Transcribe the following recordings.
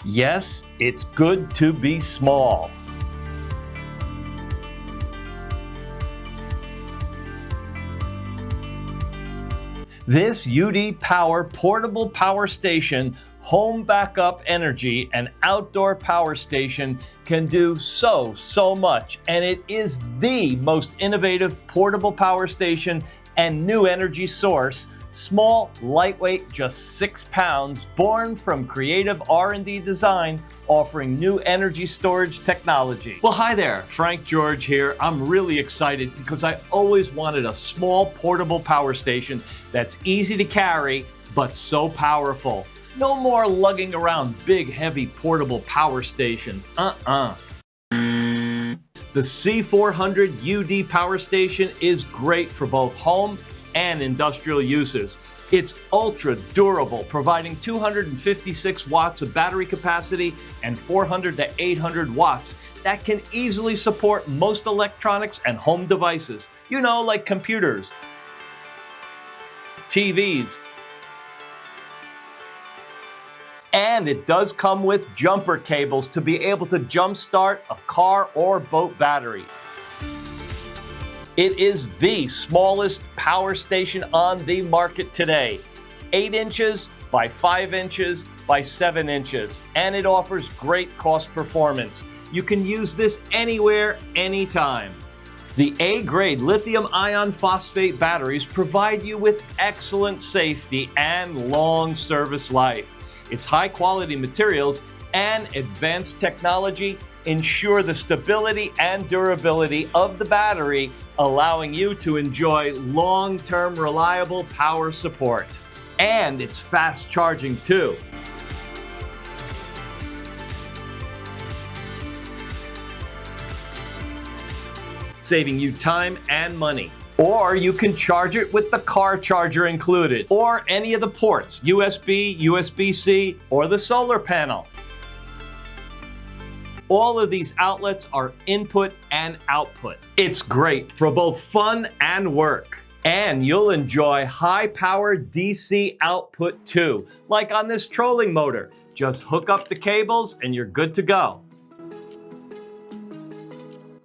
Yes, it's good to be small. This UDPOWER portable power station, home backup energy, and outdoor power station can do so much, and it is the most innovative portable power station and new energy source. Small, lightweight, just 6 pounds, born from creative R&D design, offering new energy storage technology. Well, hi there, Frank George here. I'm really excited because I always wanted a small portable power station that's easy to carry, but so powerful. No more lugging around big, heavy portable power stations. The C400 UD power station is great for both home and industrial uses. It's ultra durable, providing 256 watts of battery capacity and 400 to 800 watts that can easily support most electronics and home devices. You know, like computers, TVs. And it does come with jumper cables to be able to jumpstart a car or boat battery. It is the smallest power station on the market today. 8 inches by 5 inches by 7 inches. And it offers great cost performance. You can use this anywhere, anytime. The A-grade lithium iron phosphate batteries provide you with excellent safety and long service life. Its high-quality materials and advanced technology ensure the stability and durability of the battery, allowing you to enjoy long-term reliable power support. And it's fast charging too. Saving you time and money. Or you can charge it with the car charger included, or any of the ports, USB, USB-C, or the solar panel. All of these outlets are input and output. It's great for both fun and work. And you'll enjoy high-power DC output too, like on this trolling motor. Just hook up the cables and you're good to go.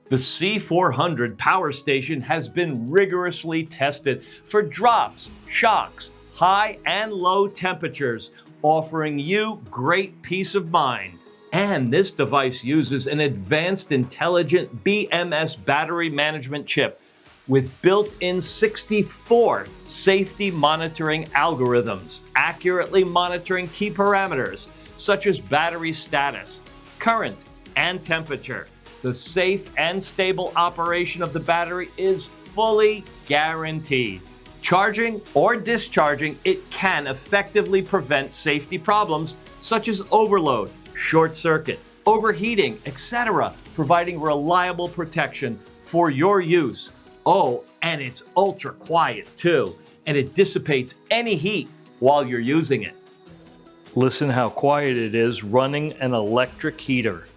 The C400 power station has been rigorously tested for drops, shocks, high and low temperatures, offering you great peace of mind. And this device uses an advanced intelligent BMS battery management chip with built-in 64 safety monitoring algorithms, accurately monitoring key parameters such as battery status, current, and temperature. The safe and stable operation of the battery is fully guaranteed. Charging or discharging, it can effectively prevent safety problems such as overload, short circuit, overheating, etc., providing reliable protection for your use. Oh, and it's ultra quiet too, and it dissipates any heat while you're using it. Listen how quiet it is running an electric heater.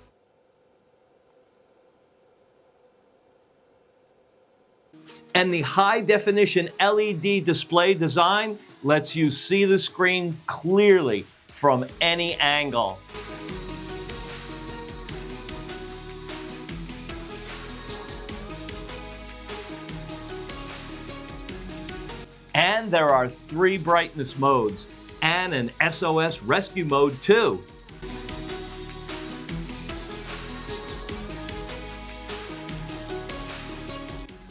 And the high-definition LED display design lets you see the screen clearly from any angle. And there are 3 brightness modes and an SOS rescue mode too.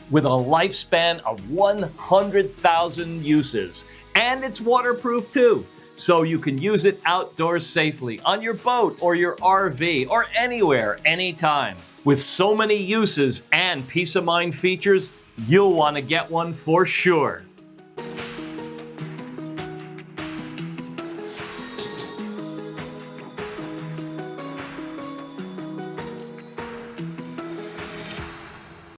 With a lifespan of 100,000 uses. And it's waterproof too, so you can use it outdoors safely on your boat or your RV or anywhere, anytime. With so many uses and peace of mind features, you'll want to get one for sure.